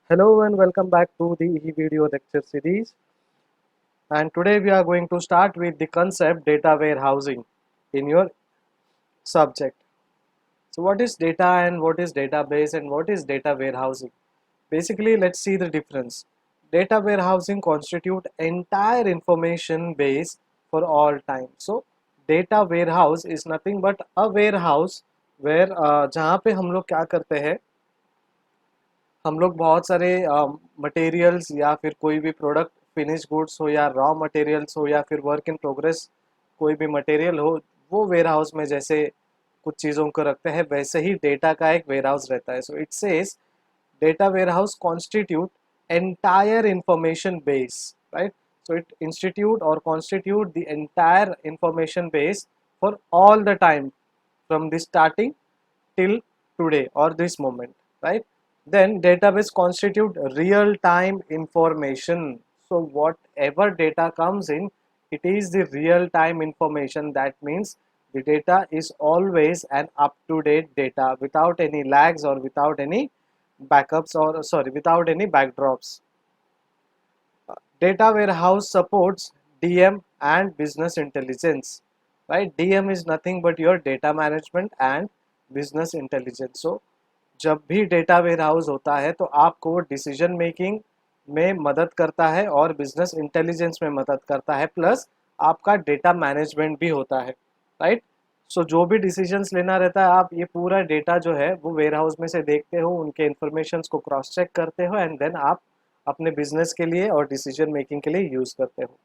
Hello and welcome back to the e-video lecture series. And today we are going to start with the concept data warehousing in your subject. So what is data and what is database and what is data warehousing? Basically, let's see the difference. Data warehousing constitute entire information base for all time. So data warehouse is nothing but a warehouse where जहाँ पे हम लोग क्या करते हैं, हम लोग बहुत सारे मटेरियल्स या फिर कोई भी प्रोडक्ट फिनिश गुड्स हो या रॉ मटेरियल्स हो या फिर वर्क इन प्रोग्रेस कोई भी मटेरियल हो, वो वेयर हाउस में जैसे कुछ चीज़ों को रखते हैं वैसे ही डेटा का एक वेयर हाउस रहता है. So it says data warehouse constitute entire information base, right? So it institute or constitute the entire information base for all the time from the starting till today or this moment, right? Then database constitute real time information. So whatever data comes in, it is the real time information. That means the data is always an up to date data without any lags or without any backups or sorry without any backdrops. Data warehouse supports DM and business intelligence, right? DM is nothing but your data management and business intelligence. So जब भी data ware house होता है तो आपको decision making में मदद करता है और बिजनेस इंटेलिजेंस में मदद करता है, प्लस आपका डेटा मैनेजमेंट भी होता है, राइट? सो जो भी डिसीजंस लेना रहता है आप ये पूरा डेटा जो है वो वेयर हाउस में से देखते हो, उनके इन्फॉर्मेशंस को क्रॉस चेक करते हो एंड देन आप अपने बिजनेस के लिए और डिसीजन मेकिंग के लिए यूज करते हो.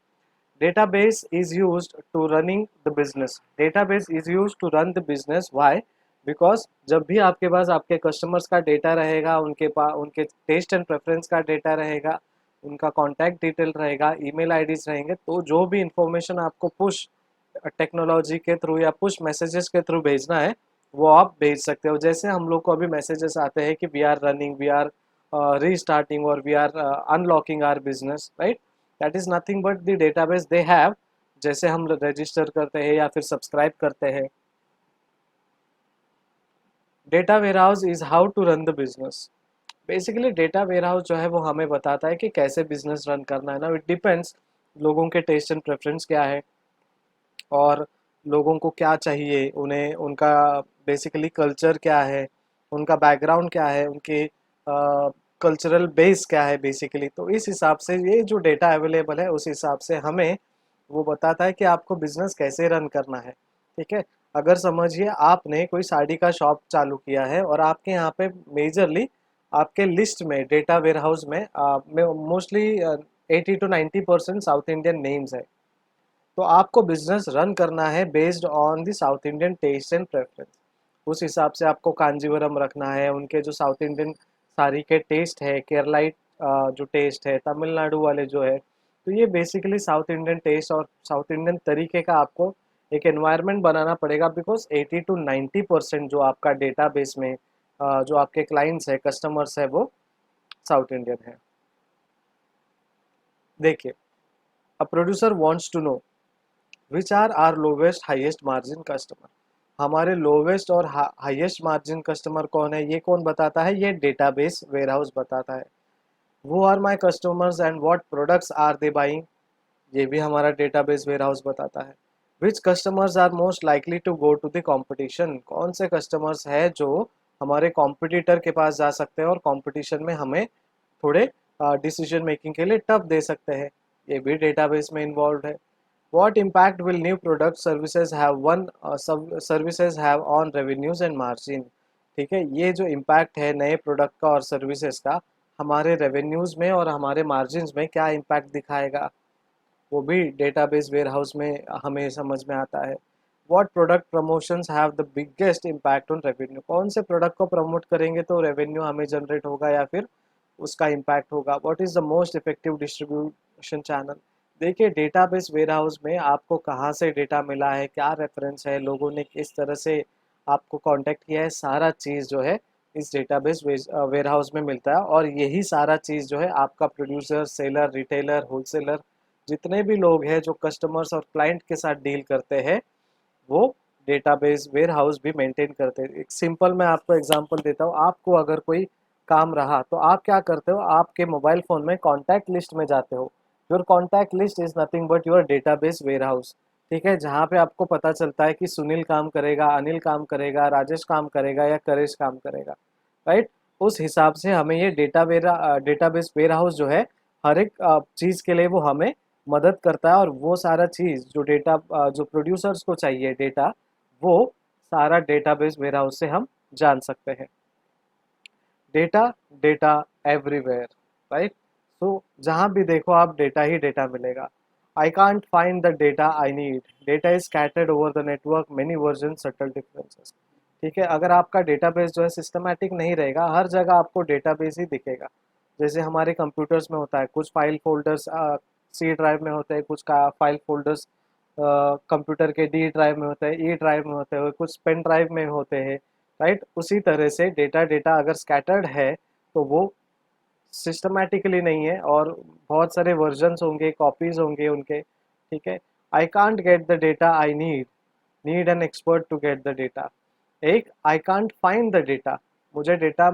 Database is used to running the business. Database is used to run the business. Why? Because जब भी आपके पास आपके कस्टमर्स का डेटा रहेगा, उनके पास उनके टेस्ट एंड प्रेफरेंस का डेटा रहेगा, उनका कॉन्टैक्ट डिटेल रहेगा, ईमेल आईडीज रहेंगे, तो जो भी इंफॉर्मेशन आपको पुश टेक्नोलॉजी के थ्रू या पुश मैसेजेस के थ्रू भेजना है वो आप भेज सकते हो. जैसे हम लोग को अभी मैसेजेस आते हैं कि we are running, we are restarting और we are unlocking our business, right? That is nothing but the database they have. जैसे हम रजिस्टर करते हैं या फिर सब्सक्राइब करते हैं. Data warehouse is how to run the business. Basically data warehouse जो है वो हमें बताता है कि कैसे बिजनेस रन करना है ना. इट डिपेंड्स लोगों के टेस्ट एंड प्रेफरेंस क्या है और लोगों को क्या चाहिए, उन्हें उनका बेसिकली कल्चर क्या है, उनका बैकग्राउंड क्या है, उनके कल्चरल बेस क्या है बेसिकली. तो इस हिसाब से ये जो डेटा अवेलेबल है उस हिसाब से हमें वो बताता है कि आपको बिजनेस कैसे रन करना है. ठीक है, अगर समझिए आपने कोई साड़ी का शॉप चालू किया है और आपके यहाँ पे मेजरली आपके लिस्ट में डेटा वेयरहाउस में mostly 80 to 90% South Indian names है. तो आपको बिजनेस रन करना है based on the South Indian taste and preference. उस हिसाब से आपको कांजीवरम रखना है, उनके जो साउथ इंडियन साड़ी के टेस्ट है, केरलाइट जो टेस्ट है, तमिलनाडु वाले जो है. तो ये बेसिकली साउथ इंडियन टेस्ट और साउथ इंडियन तरीके का आपको एक एनवायरनमेंट बनाना पड़ेगा, बिकॉज 80 to 90% जो आपका डेटाबेस में जो आपके क्लाइंट्स है, कस्टमर्स है, वो साउथ इंडियन है. देखिए, a producer wants to know which are are lowest highest margin customer. हमारे लोवेस्ट और हाईएस्ट मार्जिन कस्टमर कौन है, ये कौन बताता है? ये डेटाबेस वेयरहाउस बताता है. वो are my customers and what products are they buying, ये भी हमारा डेटाबेस वेयरहाउस बताता है. Which customers are most likely to go to the competition, कौन से कस्टमर्स है जो हमारे कॉम्पिटिटर के पास जा सकते हैं और कंपटीशन में हमें थोड़े डिसीजन मेकिंग के लिए टफ दे सकते हैं, ये भी डेटाबेस में इन्वॉल्व है. What impact will new product services have services have on revenues and margin. ठीक है, ये जो इम्पैक्ट है नए प्रोडक्ट का और सर्विसेज का हमारे रेवेन्यूज में और हमारे मार्जिन्स में क्या इम्पैक्ट दिखाएगा, वो भी डेटाबेस वेयरहाउस में हमें समझ में आता है. What product promotions have the biggest impact on revenue, कौन से प्रोडक्ट को प्रमोट करेंगे तो रेवेन्यू हमें जनरेट होगा या फिर उसका इम्पैक्ट होगा. What is the most effective distribution channel. देखिए, डेटाबेस वेयरहाउस में आपको कहाँ से डेटा मिला है, क्या रेफरेंस है, लोगों ने किस तरह से आपको कांटेक्ट किया है, सारा चीज़ जो है इस डेटाबेस वेयरहाउस में मिलता है. और यही सारा चीज़ जो है आपका प्रोड्यूसर, सेलर, रिटेलर, होलसेलर, जितने भी लोग हैं जो कस्टमर्स और क्लाइंट के साथ डील करते हैं वो डेटाबेस वेयरहाउस भी मेंटेन करते हैं. एक सिंपल मैं आपको एग्जांपल देता हूँ. आपको अगर कोई काम रहा तो आप क्या करते हो, आपके मोबाइल फ़ोन में कॉन्टैक्ट लिस्ट में जाते हो। Your contact list is nothing but your database warehouse, ठीक है? जहाँ पे आपको पता चलता है कि सुनील काम करेगा, अनिल काम करेगा, राजेश काम करेगा या करेश काम करेगा, राइट? उस हिसाब से हमें ये डेटाबेस वेयरहाउस जो है, हर एक चीज़ के लिए वो हमें मदद करता है, और वो सारा चीज़ जो जो प्रोड्यूसर्स को चाहिए डेटा, वो सारा डेटाबेस वेयरहाउस से हम जान सकते हैं। Data, data everywhere, right? तो जहाँ भी देखो आप डेटा ही डेटा मिलेगा। आई can't find the data I need, data is scattered over the network, many version, subtle differences. ठीक है, अगर आपका डेटाबेस जो है सिस्टमैटिक नहीं रहेगा, हर जगह आपको डेटाबेस ही दिखेगा। जैसे हमारे कंप्यूटर्स में होता है, कुछ फाइल फोल्डर्स सी ड्राइव में होते हैं, कुछ का फाइल फोल्डर्स कंप्यूटर के डी ड्राइव में होते हैं, ई ड्राइव में होते हैं, कुछ पेन ड्राइव में होते हैं, राइट? उसी तरह से डेटा डेटा अगर स्कैटर्ड है तो वो सिस्टमैटिकली नहीं है, और बहुत सारे वर्जन्स होंगे, कॉपीज होंगे उनके, ठीक है? I can't get the data I need an expert to get the data. एक I can't find the data, मुझे डेटा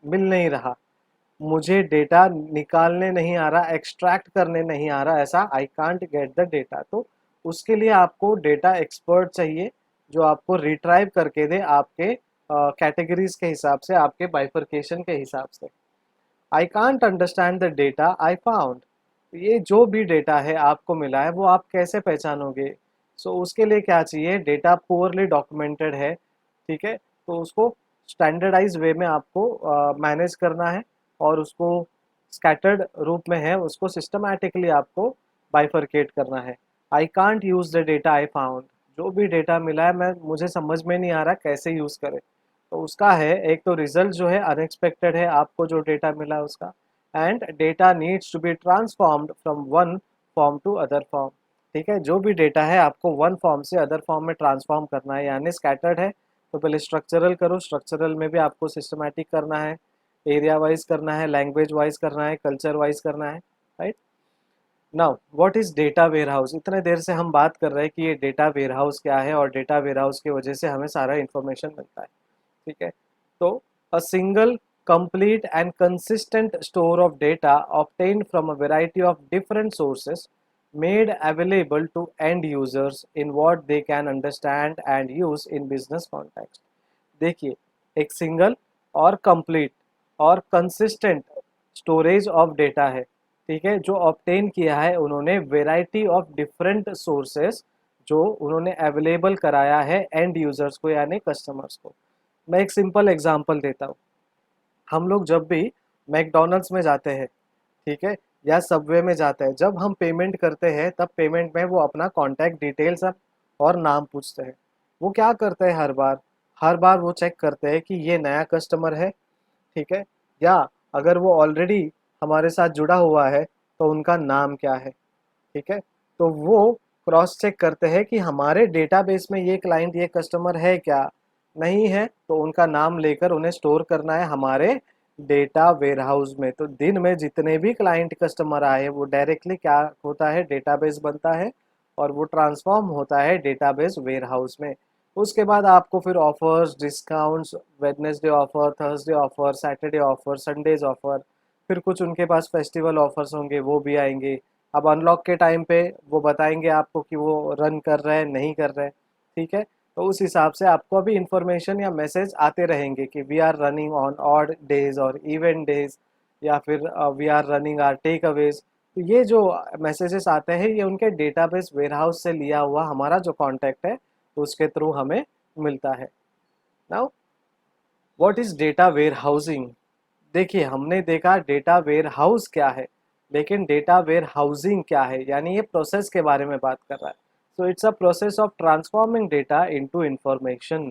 मिल नहीं रहा, मुझे डेटा निकालने नहीं आ रहा, एक्सट्रैक्ट करने नहीं आ रहा, ऐसा आई कांट गेट द डेटा। तो उसके लिए आपको डेटा एक्सपर्ट चाहिए, जो आपको रिट्राइव करके दे आपके कैटेगरीज के हिसाब से, आपके बाइफरकेशन के हिसाब से। I can't understand the data I found, ये जो भी डेटा है आपको मिला है वो आप कैसे पहचानोगे? उसके लिए क्या चाहिए? डेटा पुअरली डॉक्यूमेंटेड है, ठीक है? तो उसको स्टैंडर्डाइज वे में आपको मैनेज करना है, और उसको स्कैटर्ड रूप में है, उसको सिस्टमैटिकली आपको बाइफरकेट करना है। I can't use the data I found, जो भी डेटा मिला है मैं मुझे समझ में नहीं आ रहा कैसे यूज़ करें। तो उसका है, एक तो रिजल्ट जो है अनएक्सपेक्टेड है, आपको जो डेटा मिला है उसका, and data needs to be transformed from one form to other form. ठीक है, जो भी डेटा है आपको वन फॉर्म से अदर फॉर्म में ट्रांसफॉर्म करना है, यानी स्कैटर्ड है तो पहले स्ट्रक्चरल करो, स्ट्रक्चरल में भी आपको सिस्टमैटिक करना है, एरिया वाइज करना है, लैंग्वेज वाइज करना है, कल्चर वाइज करना है, right? Now what is data warehouse? इतने देर से हम बात कर रहे हैं कि ये डेटा वेयरहाउस क्या है, और डेटा वेयरहाउस की वजह से हमें सारा इन्फॉर्मेशन मिलता है, ठीक है? तो a single complete and consistent store of data obtained from a variety of different sources made available to end users in what they can understand and use in business context। देखिए, एक single और complete और consistent storage of data है, ठीक है, जो obtain किया है उन्होंने वेराइटी ऑफ डिफरेंट सोर्सेस, जो उन्होंने अवेलेबल कराया है एंड यूजर्स को यानी कस्टमर्स को। मैं एक सिंपल एग्जांपल देता हूँ। हम लोग जब भी मैकडॉनल्ड्स में जाते हैं, ठीक है, या सबवे में जाते हैं, जब हम पेमेंट करते हैं तब पेमेंट में वो अपना कॉन्टैक्ट डिटेल्स और नाम पूछते हैं। वो क्या करते हैं, हर बार वो चेक करते हैं कि ये नया कस्टमर है, ठीक है, या अगर वो ऑलरेडी हमारे साथ जुड़ा हुआ है तो उनका नाम क्या है, ठीक है? तो वो क्रॉस चेक करते हैं कि हमारे डेटाबेस में ये क्लाइंट, ये कस्टमर है क्या, नहीं है तो उनका नाम लेकर उन्हें स्टोर करना है हमारे डेटा वेयरहाउस में। तो दिन में जितने भी क्लाइंट कस्टमर आए वो डायरेक्टली क्या होता है, डेटाबेस बनता है, और वो ट्रांसफॉर्म होता है डेटाबेस वेयरहाउस में। उसके बाद आपको फिर offers, discounts, Wednesday offer, Thursday offer, Saturday offer, Sundays offer, फिर कुछ उनके पास फेस्टिवल ऑफर्स होंगे वो भी आएंगे। अब अनलॉक के टाइम पे वो बताएंगे आपको कि वो रन कर रहे हैं नहीं कर रहे हैं, ठीक है? तो उस हिसाब से आपको अभी इंफॉर्मेशन या मैसेज आते रहेंगे कि we are running on odd days और इवेंट डेज, या फिर we are running are takeaways. तो ये जो मैसेजेस आते हैं ये उनके डेटाबेस वेयरहाउस से लिया हुआ हमारा जो कॉन्टैक्ट है उसके थ्रू हमें मिलता है। Now what is data warehousing? देखिए, हमने देखा डेटा वेयर हाउस क्या है, लेकिन डेटा वेयर हाउसिंग क्या है, यानी ये प्रोसेस के बारे में बात कर रहा है। So it's a process of transforming data into information,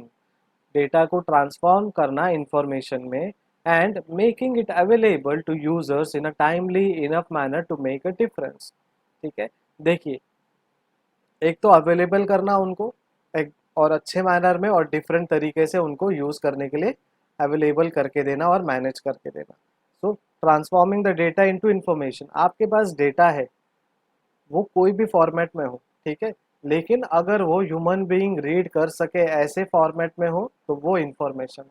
data को ट्रांसफॉर्म करना इंफॉर्मेशन में, and making it available to users in a timely enough manner to make a difference. ठीक है, देखिए, एक तो अवेलेबल करना उनको एक और अच्छे मैनर में और डिफरेंट तरीके से उनको यूज़ करने के लिए अवेलेबल करके देना और मैनेज करके देना। So transforming the data into information, आपके पास डेटा है वो कोई भी फॉर्मेट में हो, ठीक है, लेकिन अगर वो ह्यूमन बीइंग रीड कर सके ऐसे फॉर्मेट में हो तो वो इंफॉर्मेशन है।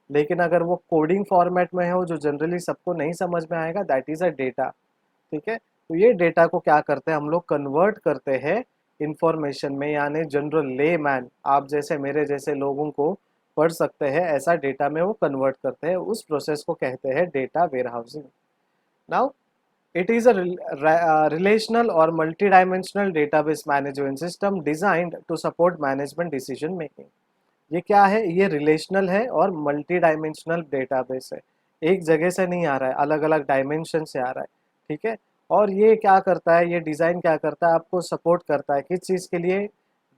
लेकिन अगर वो कोडिंग फॉर्मेट में हो जो जनरली सबको नहीं समझ में आएगा, दैट इज अ डेटा। ठीक है, तो ये डेटा को क्या करते हैं हम लोग, कन्वर्ट करते हैं इंफॉर्मेशन में, यानी जनरल ले मैन, आप जैसे मेरे जैसे लोगों को पढ़ सकते हैं ऐसा डेटा में वो कन्वर्ट करते हैं। उस प्रोसेस को कहते हैं data warehousing. Now it is a relational or multi-dimensional database management system designed to support management decision making। ये क्या है, ये रिलेशनल है और मल्टी डायमेंशनल डेटाबेस है, एक जगह से नहीं आ रहा है, अलग अलग डायमेंशन से आ रहा है। ठीक है, और ये क्या करता है, ये डिज़ाइन क्या करता है, आपको सपोर्ट करता है किस चीज़ के लिए,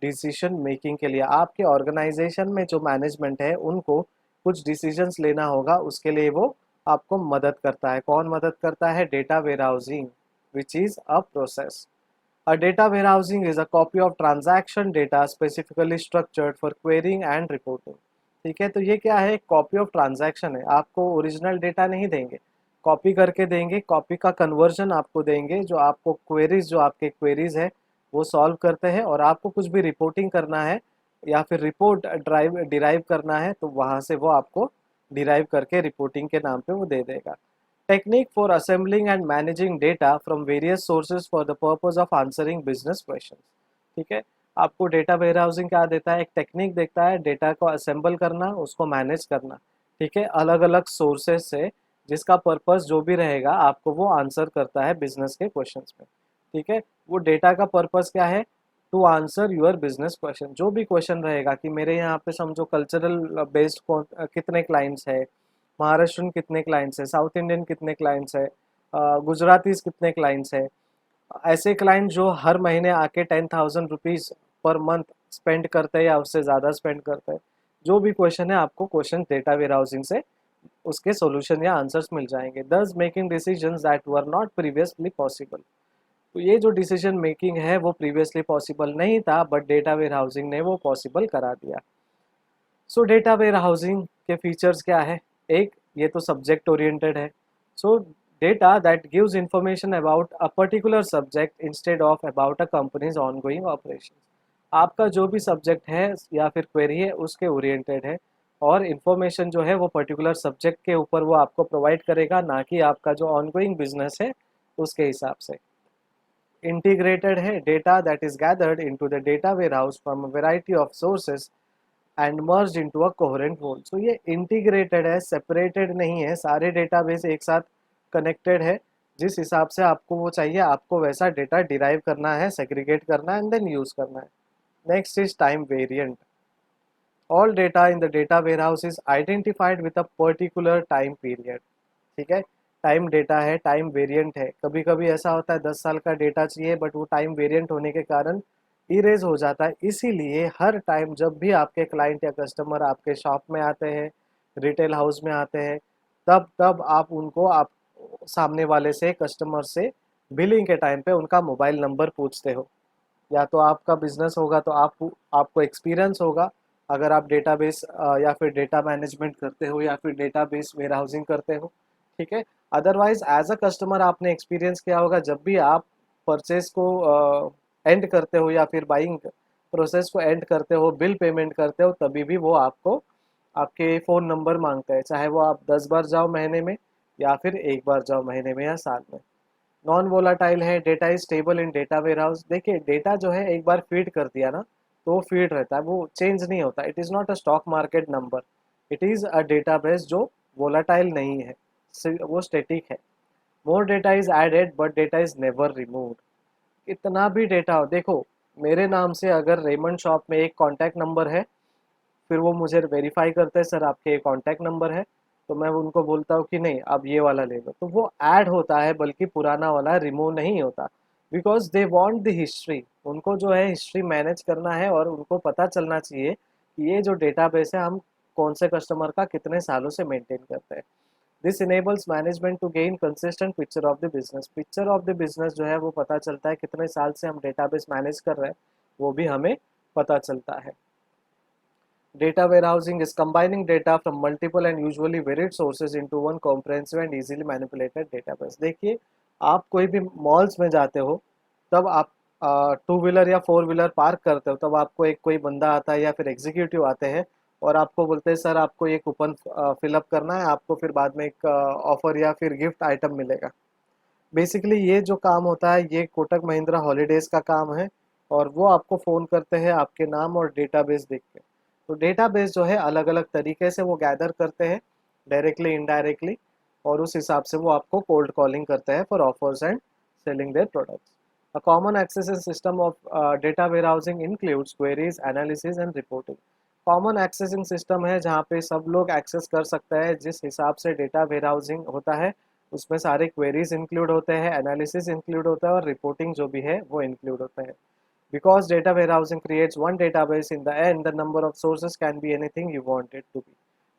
डिसीजन मेकिंग के लिए। आपके ऑर्गेनाइजेशन में जो मैनेजमेंट है उनको कुछ डिसीजंस लेना होगा, उसके लिए वो आपको मदद करता है। कौन मदद करता है, data warehousing, which is a process. A data warehousing is a copy of transaction data specifically structured for querying and reporting। ठीक है, तो ये क्या है, कॉपी ऑफ ट्रांजैक्शन है, आपको ओरिजिनल डेटा नहीं देंगे, कॉपी करके देंगे, कॉपी का कन्वर्जन आपको देंगे, जो आपको क्वेरीज, जो आपके क्वेरीज है वो सॉल्व करते हैं, और आपको कुछ भी रिपोर्टिंग करना है या फिर रिपोर्ट डिराइव करना है तो वहाँ से वो आपको डिराइव करके रिपोर्टिंग के नाम पे वो दे देगा। Technique for assembling and managing data from various sources for the purpose of answering business questions। ठीक है, आपको डेटा वेयरहाउसिंग क्या देता है, एक टेक्निक देता है डेटा को असेंबल करना, उसको मैनेज करना। ठीक है, अलग अलग सोर्सेज से, जिसका पर्पस जो भी रहेगा आपको वो आंसर करता है बिजनेस के क्वेश्चंस में। ठीक है, वो डेटा का पर्पस क्या है, to answer your business question. जो भी क्वेश्चन रहेगा कि मेरे यहाँ पे समझो कल्चरल बेस्ड कितने क्लाइंट्स है, महाराष्ट्रन कितने क्लाइंट्स है, साउथ इंडियन कितने क्लाइंट्स है, गुजरातीज कितने क्लाइंट्स है, ऐसे क्लाइंट जो हर महीने आके 10,000 रुपीज़ पर मंथ स्पेंड करते हैं या उससे ज़्यादा स्पेंड करते हैं। जो भी क्वेश्चन है आपको क्वेश्चन डेटा वेयर हाउसिंग से उसके सॉल्यूशन या आंसर्स मिल जाएंगे। दस making decisions that were not previously possible. तो ये जो डिसीजन मेकिंग है वो प्रीवियसली पॉसिबल नहीं था, बट डेटा वेयर हाउसिंग ने वो पॉसिबल करा दिया। सो डेटा वेयर हाउसिंग के फीचर्स क्या है, एक ये तो सब्जेक्ट ओरिएंटेड है। सो data that gives information about a particular subject instead of about a companies ongoing operation. आपका जो भी सब्जेक्ट है या फिर क्वेरी है उसके ओरिएंटेड है, और इन्फॉर्मेशन जो है वो पर्टिकुलर सब्जेक्ट के ऊपर वो आपको प्रोवाइड करेगा, ना कि आपका जो ऑनगोइंग बिजनेस है उसके हिसाब से। इंटीग्रेटेड है, data that is gathered into the data warehouse from a variety of sources and merge into a coherent whole. So ये इंटीग्रेटेड है, सेपरेटेड नहीं है, सारे डेटाबेस एक साथ कनेक्टेड है। जिस हिसाब से आपको वो चाहिए आपको वैसा डेटा डिराइव करना है, सेग्रीगेट करना है एंड देन यूज करना है। Next is time variant. All data in the data warehouse is identified with a particular time period. ठीक है, टाइम डेटा है, टाइम वेरिएंट है। कभी कभी ऐसा होता है 10 साल का डेटा चाहिए बट वो टाइम वेरिएंट होने के कारण इरेज हो जाता है। इसीलिए हर टाइम जब भी आपके क्लाइंट या कस्टमर आपके शॉप में आते हैं, रिटेल हाउस में आते हैं, तब तब आप उनको, आप सामने वाले से, कस्टमर से बिलिंग के टाइम पे उनका मोबाइल नंबर पूछते हो। या तो आपका बिजनेस होगा तो आपको एक्सपीरियंस होगा, अगर आप डेटाबेस या फिर डेटा मैनेजमेंट करते हो या फिर डेटाबेस वेयरहाउसिंग करते हो। ठीक है, अदरवाइज एज अ कस्टमर आपने एक्सपीरियंस किया होगा, जब भी आप परचेज को एंड करते हो या फिर बाइंग प्रोसेस को एंड करते हो, बिल पेमेंट करते हो, तभी भी वो आपको आपके फ़ोन नंबर मांगता है, चाहे वो आप 10 बार जाओ महीने में या फिर एक बार जाओ महीने में या साल में। नॉन वोलाटाइल है, data is stable in data warehouse. देखिए डेटा जो है एक बार फीड कर दिया ना तो वो फीड रहता है, वो चेंज नहीं होता। It is not a stock market number, it is a database जो वोलाटाइल नहीं है, वो स्टेटिक है। More data is added but data is never removed. इतना भी डेटा हो, देखो मेरे नाम से अगर रेमंड शॉप में एक कॉन्टैक्ट नंबर है, फिर वो मुझे वेरीफाई करते हैं, सर आपके ये कॉन्टैक्ट नंबर है, तो मैं उनको बोलता हूँ कि नहीं अब ये वाला ले लो, तो वो ऐड होता है, बल्कि पुराना वाला रिमूव नहीं होता। Because they want the history, उनको जो है हिस्ट्री मैनेज करना है, और उनको पता चलना चाहिए कि ये जो डेटाबेस है हम कौन से कस्टमर का कितने सालों से मेंटेन करते हैं। This enables management to gain consistent picture of the business. Picture of the business जो है वो पता चलता है, कितने साल से हम डेटाबेस मैनेज कर रहे हैं वो भी हमें पता चलता है। Data warehousing is combining data from multiple and usually varied sources into one comprehensive and easily manipulated database। देखिए आप कोई भी मॉल्स में जाते हो, तब आप टू व्हीलर या फोर व्हीलर पार्क करते हो, तब आपको एक कोई बंदा आता है या फिर एग्जीक्यूटिव आते हैं, और आपको बोलते हैं सर आपको ये कूपन फिलअप करना है, आपको फिर बाद में एक ऑफर या फिर गिफ्ट आइटम मिलेगा। बेसिकली ये जो काम होता है ये कोटक महिंद्रा हॉलीडेज का काम है, और वो आपको फ़ोन करते हैं आपके नाम और डेटाबेस देख के। तो डेटाबेस जो है अलग अलग तरीके से वो गैदर करते हैं, डायरेक्टली इनडायरेक्टली, और उस हिसाब से वो आपको कोल्ड कॉलिंग करते हैं for offers and selling their products. A common access system of data warehousing includes queries, analysis and reporting. Common accessing system है जहाँ पे सब लोग एक्सेस कर सकते हैं, जिस हिसाब से डेटा वेयरहाउसिंग होता है उसमें सारे क्वेरीज इंक्लूड होते हैं, एनालिसिस इंक्लूड होता है और रिपोर्टिंग जो भी है वो इंक्लूड होता है। Because data warehousing creates one database, in the end the number of sources can be anything you want it to be,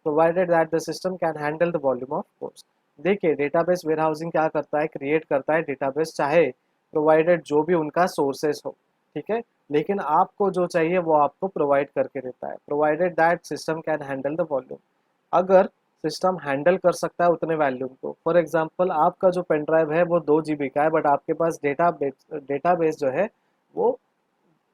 provided that the system can handle the volume of course. देखिए database warehousing क्या करता है, create करता है database, चाहे provided जो भी उनका सोर्सेस हो, ठीक है, लेकिन आपको जो चाहिए वो आपको प्रोवाइड करके देता है, provided that system can handle the volume. अगर सिस्टम हैंडल कर सकता है उतने वॉल्यूम को, फॉर एग्जांपल आपका जो पेन ड्राइव है वो 2 GB का है, बट आपके पास डेटाबेस जो है वो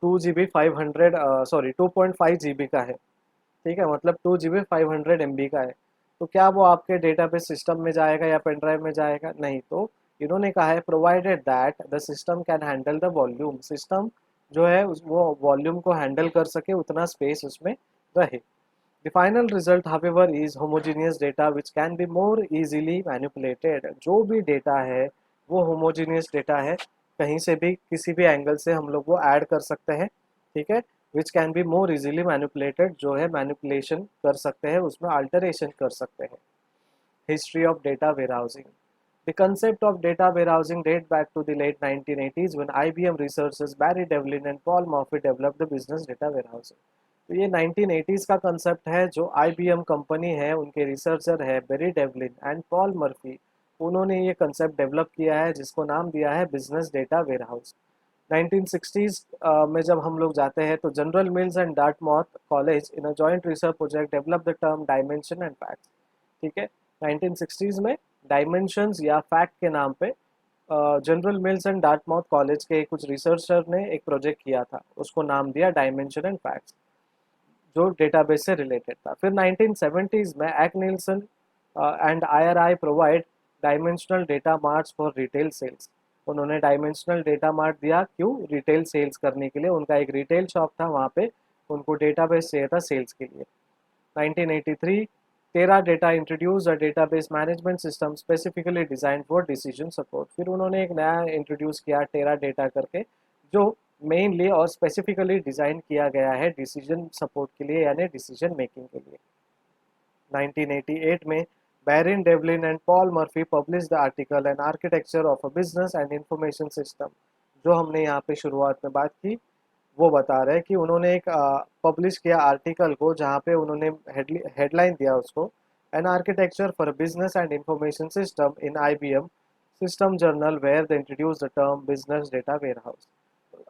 2 GB 500 सॉरी 2.5 GB का है, ठीक है, मतलब 2 GB 500 MB का है। तो क्या वो आपके डेटाबेस सिस्टम में जाएगा या पेन ड्राइव में जाएगा? नहीं। तो इन्होंने कहा है provided that the system can handle the volume, system जो है वो वॉल्यूम को हैंडल कर सके, उतना स्पेस उसमें रहे। The final result, however, is homogeneous data which can be more easily manipulated. जो भी डेटा है वो homogeneous डेटा है, कहीं से भी किसी भी एंगल से हम लोग वो ऐड कर सकते हैं, ठीक है, which can be more easily manipulated, जो है मैनिपुलेशन कर सकते हैं, उसमें अल्टरेशन कर सकते हैं। History of data warehousing. The concept of data warehousing dates back to the late 1980s when IBM researchers Barry Devlin and Paul Murphy developed the business data warehousing. तो ये 1980s का कंसेप्ट है, जो IBM company है उनके researcher है Barry Devlin and Paul Murphy, उन्होंने ये कंसेप्ट डेवलप किया है जिसको नाम दिया है बिजनेस डेटा वेयरहाउस। 1960s में जब हम लोग जाते हैं तो general mills and Dartmouth college in a joint research project develop the term dimension and facts, ठीक है, 1960s में डायमेंशंस या फैक्ट के नाम पे general mills and Dartmouth college के कुछ रिसर्चर ने एक प्रोजेक्ट किया था, उसको नाम दिया डायमेंशन एंड फैक्ट्स, जो डेटाबेस से रिलेटेड था। फिर 1970s में एक् Nielsen and IRI provide dimensional data marts for retail sales, उन्होंने डायमेंशनल डेटा मार्ट दिया, क्यों? रिटेल सेल्स करने के लिए, उनका एक रिटेल शॉप था, वहाँ पे उनको डेटाबेस चाहिए था सेल्स के लिए। 1983 Teradata introduced a database management system specifically designed for decision support। फिर उन्होंने एक नया इंट्रोड्यूस किया Teradata करके, जो मेनली और स्पेसिफिकली डिज़ाइन किया गया है डिसीजन सपोर्ट के लिए, यानी डिसीजन मेकिंग के लिए। 1988 में Bahrain Devlin and Paul Murphy publish the article an architecture of a business and information system, जो हमने यहाँ पे शुरुआत में बात की, वो बता रहे हैं कि उन्होंने एक पब्लिश किया आर्टिकल को जहाँ पे उन्होंने हेडलाइन दिया उसको, an architecture for business and information system in IBM system journal where the introduce the term business data warehouse.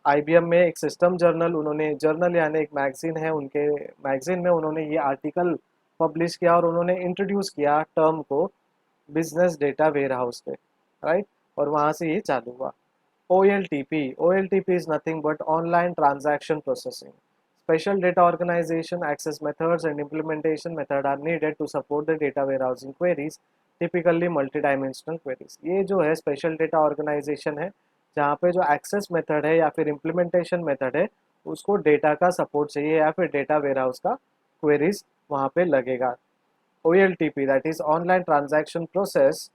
IBM में एक सिस्टम जर्नल, उन्होंने जर्नल यानी एक मैगजीन है, उनके मैगजीन में उन्होंने ये आर्टिकल पब्लिश किया और उन्होंने इंट्रोड्यूस किया टर्म को बिजनेस डेटा वेयरहाउस पे, राइट, और वहाँ से ये चालू हुआ। OLTP is nothing but online transaction processing. Special data organization, access methods and implementation method are needed to support the data warehousing queries, typically multidimensional queries। ये जो है स्पेशल डेटा ऑर्गेनाइजेशन है, जहाँ पे जो एक्सेस मेथड है या फिर इम्प्लीमेंटेशन मेथड है उसको डेटा का सपोर्ट चाहिए या फिर डेटा वेयरहाउस का क्वेरीज वहाँ पे लगेगा। OLTP, that is online transaction process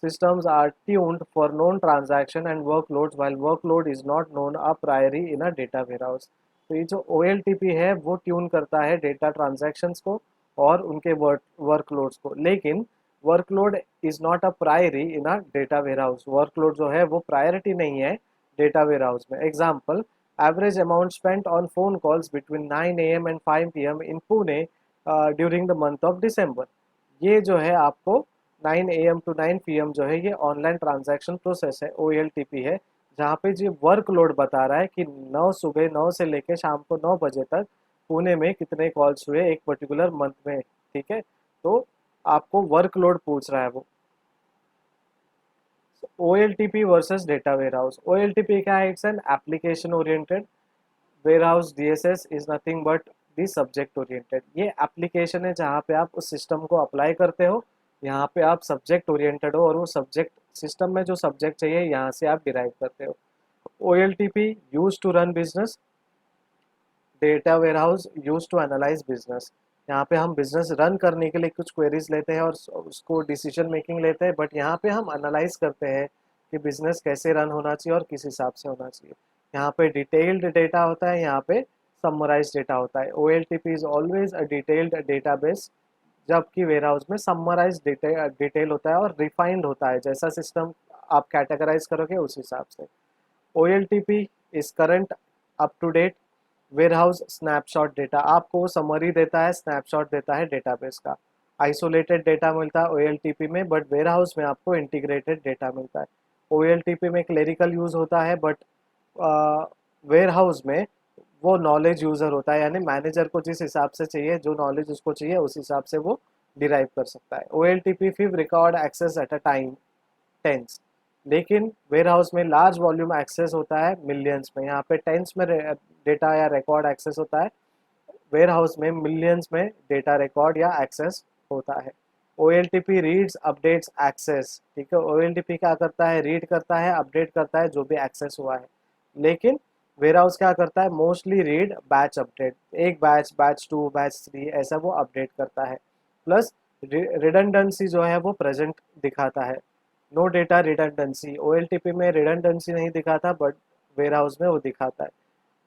systems, are tuned for known transaction and workloads while workload is not known a priori in a data warehouse। तो ये जो OLTP है वो ट्यून करता है डेटा ट्रांजैक्शंस को और उनके वर्कलोड्स को, लेकिन workload is not a priori in a data warehouse, workload जो है वो प्रायोरिटी नहीं है डेटा वेयरहाउस में। Example, average amount spent on phone calls between 9 AM and 5 PM in Pune during the month of December. ये जो है आपको 9 AM टू 9 PM जो है ये ऑनलाइन ट्रांजैक्शन प्रोसेस है, OLTP है, जहाँ पे जो वर्कलोड बता रहा है कि 9 से लेके शाम को 9 बजे तक पुणे में कितने कॉल्स हुए एक पर्टिकुलर मंथ में, ठीक है, तो आपको वर्कलोड पूछ रहा है वो। OLTP versus data warehouse. OLTP क्या है? It's an application oriented warehouse DSS is nothing but be subject oriented. ये एप्लीकेशन है जहाँ पे आप उस सिस्टम को अप्लाई करते हो, यहाँ पे आप सब्जेक्ट ओरिएंटेड हो और वो सब्जेक्ट सिस्टम में जो सब्जेक्ट चाहिए यहाँ से आप डिराइव करते हो। OLTP use to run business, data warehouse use to analyse business. यहाँ पे हम बिजनेस रन करने के लिए कुछ क्वेरीज लेते हैं और उसको डिसीजन मेकिंग लेते हैं, बट यहाँ पे हम एनालाइज करते हैं कि बिजनेस कैसे रन होना चाहिए और किस हिसाब से होना चाहिए। यहाँ पे डिटेल्ड डेटा होता है, यहाँ पे समराइज डेटा होता है। OLTP is always a detailed database, जबकि वेयर हाउस में समराइज डिटेल होता है और रिफाइंड होता है, जैसा सिस्टम आप कैटेगराइज करोगे उस हिसाब से। OLTP is current, up to date warehouse snapshot data, आपको समरी देता है, स्नैपशॉट देता है डेटाबेस का। आइसोलेटेड डेटा मिलता है OLTP में, बट वेयर हाउस में आपको इंटीग्रेटेड डेटा मिलता है। OLTP में क्लेरिकल यूज होता है, बट वेयर हाउस में वो नॉलेज यूजर होता है, यानी मैनेजर को जिस हिसाब से चाहिए, जो नॉलेज उसको चाहिए उस हिसाब से वो डिराइव कर सकता है। OLTP फिर record access at a time tense, लेकिन वेयर हाउस में लार्ज वॉल्यूम एक्सेस होता है मिलियंस में, यहाँ पे टेंस में डेटा या रिकॉर्ड एक्सेस होता है, वेयर हाउस में मिलियंस में डेटा रिकॉर्ड या एक्सेस होता है। OLTP रीड्स अपडेट्स एक्सेस, ठीक है, OLTP क्या करता है, रीड करता है, अपडेट करता है जो भी एक्सेस हुआ है, लेकिन वेयर हाउस क्या करता है, मोस्टली रीड बैच अपडेट, एक बैच, बैच 2, बैच 3 ऐसा वो अपडेट करता है। प्लस रिडंडेंसी जो है वो प्रेजेंट दिखाता है। नो डेटा रिडंडेंसी, OLTP में रिडंडेंसी नहीं दिखाता, बट वेयर हाउस में वो दिखाता है।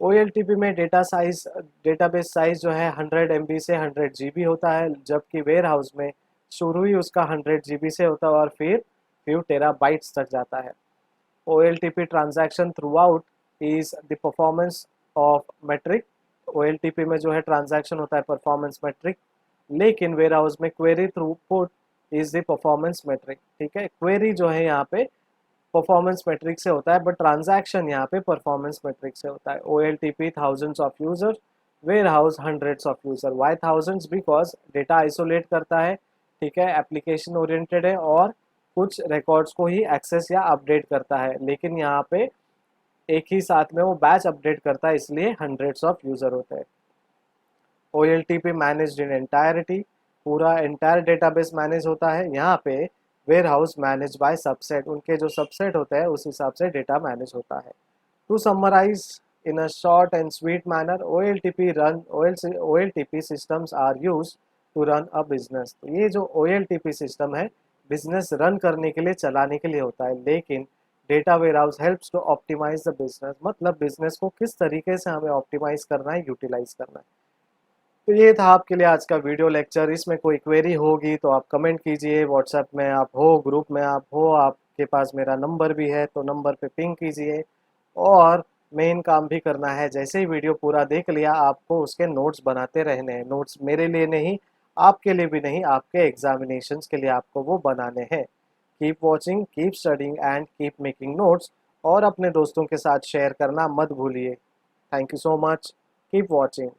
OLTP में डेटा साइज, डेटाबेस साइज जो है 100 MB से 100 GB होता है, जबकि वेयर हाउस में शुरू ही उसका 100 GB से होता है और फिर फ्यू टेराबाइट्स तक जाता है। OLTP transaction throughout is the performance of metric, OLTP में जो है ट्रांजैक्शन होता है परफॉर्मेंस मेट्रिक, लेकिन वेयर हाउस में query throughput is the performance metric, ठीक है, क्वेरी जो है यहाँ पे परफॉर्मेंस मेट्रिक से होता है, बट ट्रांजैक्शन यहाँ पे परफॉर्मेंस मेट्रिक से होता है। OLTP thousands of user, warehouse hundreds of user. Why thousands, because data isolate करता है, ठीक है, एप्लीकेशन ओरिएंटेड है और कुछ रिकॉर्ड्स को ही एक्सेस या अपडेट करता है, लेकिन यहाँ पे एक ही साथ में वो बैच अपडेट करता है, इसलिए हंड्रेड्स ऑफ यूजर होते हैं। OLTP मैनेज्ड इन एंटायरिटी, पूरा एंटायर डेटाबेस मैनेज होता है। यहाँ पे warehouse manage by subset, उनके जो सबसेट होते हैं उस हिसाब से डेटा मैनेज होता है। To summarise in a short and sweet manner, OLTP systems are used to run a business. ये जो OLTP सिस्टम है बिजनेस रन करने के लिए, चलाने के लिए होता है, लेकिन data warehouse helps to optimise the business, मतलब बिजनेस को किस तरीके से हमें ऑप्टिमाइज करना है, यूटिलाइज करना है। तो ये था आपके लिए आज का वीडियो लेक्चर। इसमें कोई क्वेरी होगी तो आप कमेंट कीजिए, व्हाट्सएप में आप हो, ग्रुप में आप हो, आपके पास मेरा नंबर भी है तो नंबर पे पिंग कीजिए। और मेन काम भी करना है, जैसे ही वीडियो पूरा देख लिया आपको उसके नोट्स बनाते रहने हैं। नोट्स मेरे लिए नहीं, आपके लिए भी नहीं, आपके एग्जामिनेशंस के लिए आपको वो बनाने हैं। Keep watching, keep studying and keep making notes, और अपने दोस्तों के साथ शेयर करना मत भूलिए। Thank you so much, keep watching.